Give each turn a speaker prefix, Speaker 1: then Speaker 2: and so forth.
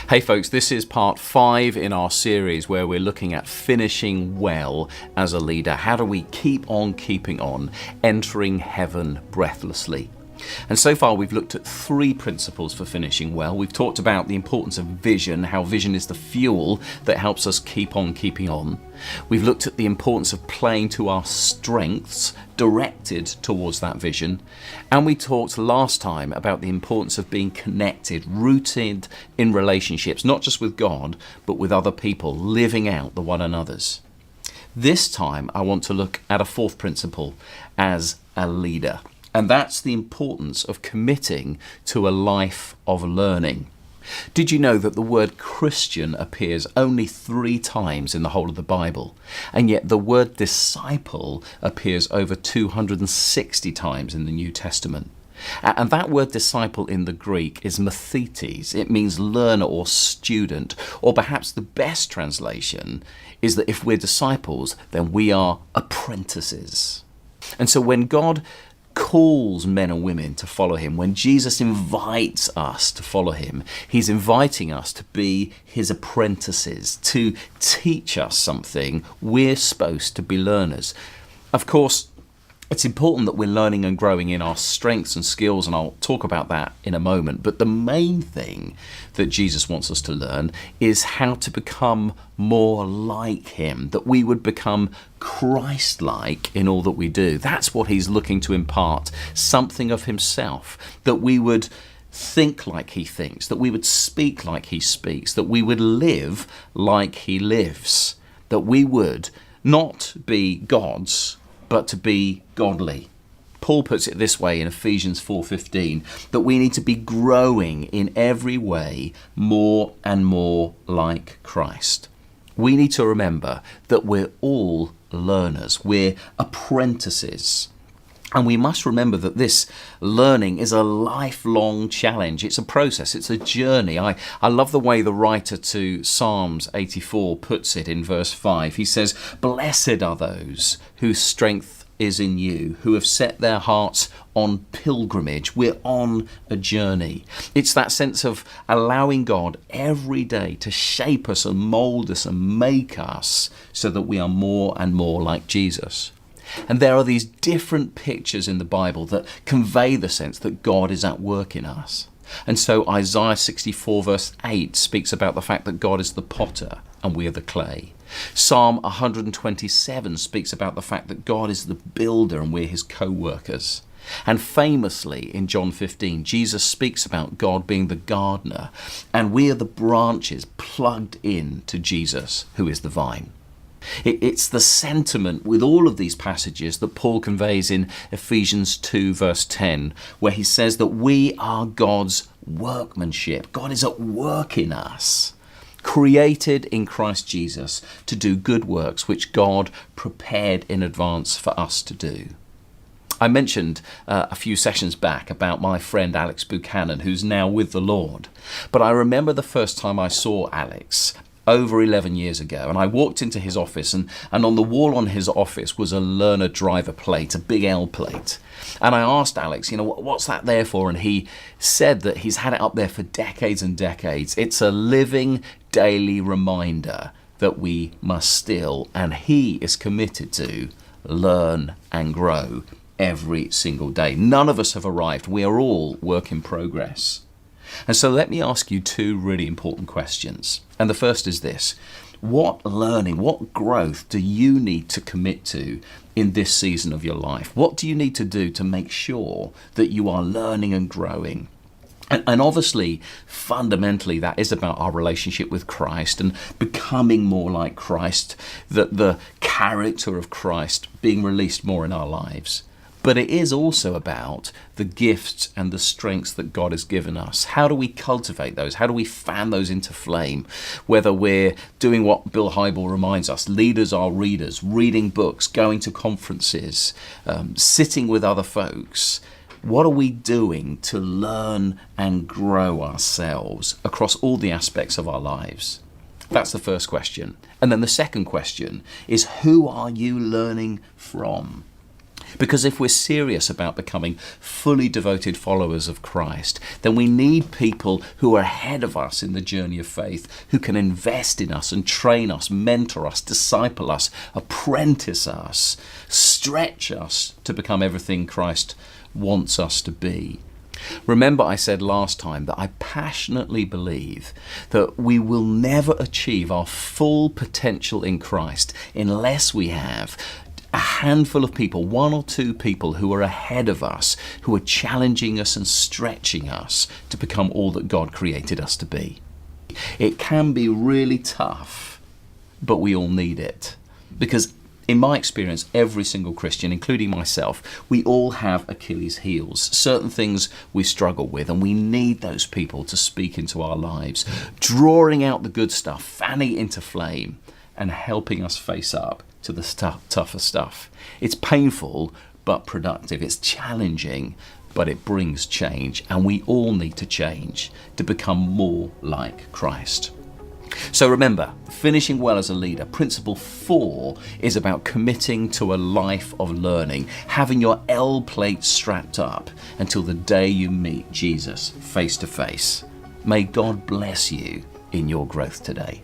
Speaker 1: Hey folks, this is part 5 in our series where we're looking at finishing well as a leader. How do we keep on keeping on, entering heaven breathlessly? And so far we've looked at 3 principles for finishing well. We've talked about the importance of vision, how vision is the fuel that helps us keep on keeping on. We've looked at the importance of playing to our strengths, directed towards that vision. And we talked last time about the importance of being connected, rooted in relationships, not just with God, but with other people, living out the one another's. This time I want to look at a 4th principle as a leader. And that's the importance of committing to a life of learning. Did you know that the word Christian appears only 3 times in the whole of the Bible? And yet the word disciple appears over 260 times in the New Testament. And that word disciple in the Greek is mathetes. It means learner or student. Or perhaps the best translation is that if we're disciples, then we are apprentices. And so when God calls men and women to follow him, when Jesus invites us to follow him, he's inviting us to be his apprentices, to teach us something. We're supposed to be learners. Of course, it's important that we're learning and growing in our strengths and skills, and I'll talk about that in a moment. But the main thing that Jesus wants us to learn is how to become more like him, that we would become Christ-like in all that we do. That's what he's looking to impart, something of himself, that we would think like he thinks, that we would speak like he speaks, that we would live like he lives, that we would not be gods, but to be godly. Paul puts it this way in Ephesians 4:15, that we need to be growing in every way more and more like Christ. We need to remember that we're all learners, we're apprentices. And we must remember that this learning is a lifelong challenge. It's a process, it's a journey. I love the way the writer to Psalms 84 puts it in verse 5. He says, "Blessed are those whose strength is in you, who have set their hearts on pilgrimage." We're on a journey. It's that sense of allowing God every day to shape us and mold us and make us so that we are more and more like Jesus. And there are these different pictures in the Bible that convey the sense that God is at work in us. And so Isaiah 64 verse 8 speaks about the fact that God is the potter and we are the clay. Psalm 127 speaks about the fact that God is the builder and we're his co-workers. And famously in John 15, Jesus speaks about God being the gardener and we are the branches plugged in to Jesus, who is the vine. It's the sentiment with all of these passages that Paul conveys in Ephesians 2 verse 10, where he says that we are God's workmanship. God is at work in us, created in Christ Jesus to do good works which God prepared in advance for us to do. I mentioned a few sessions back about my friend Alex Buchanan, who's now with the Lord. But I remember the first time I saw Alex over 11 years ago, and I walked into his office and on the wall on his office was a learner driver plate, a big L plate. And I asked Alex, what's that there for? And he said that he's had it up there for decades and decades. It's a living daily reminder that we must still, and he is committed to, learn and grow every single day. None of us have arrived. We are all work in progress. And so let me ask you 2 really important questions. And the first is this: what learning, what growth do you need to commit to in this season of your life? What do you need to do to make sure that you are learning and growing? And obviously, fundamentally, that is about our relationship with Christ and becoming more like Christ, that the character of Christ being released more in our lives. But it is also about the gifts and the strengths that God has given us. How do we cultivate those? How do we fan those into flame? Whether we're doing what Bill Hybel reminds us, leaders are readers, reading books, going to conferences, sitting with other folks. What are we doing to learn and grow ourselves across all the aspects of our lives? That's the first question. And then the second question is, who are you learning from? Because if we're serious about becoming fully devoted followers of Christ, then we need people who are ahead of us in the journey of faith, who can invest in us and train us, mentor us, disciple us, apprentice us, stretch us to become everything Christ wants us to be. Remember, I said last time that I passionately believe that we will never achieve our full potential in Christ unless we have a handful of people, one or two people who are ahead of us, who are challenging us and stretching us to become all that God created us to be. It can be really tough, but we all need it. Because in my experience, every single Christian, including myself, we all have Achilles' heels, certain things we struggle with, and we need those people to speak into our lives, drawing out the good stuff, fanning it into flame, and helping us face up to the tougher stuff. It's painful, but productive. It's challenging, but it brings change. And we all need to change to become more like Christ. So remember, finishing well as a leader, principle 4 is about committing to a life of learning, having your L plate strapped up until the day you meet Jesus face to face. May God bless you in your growth today.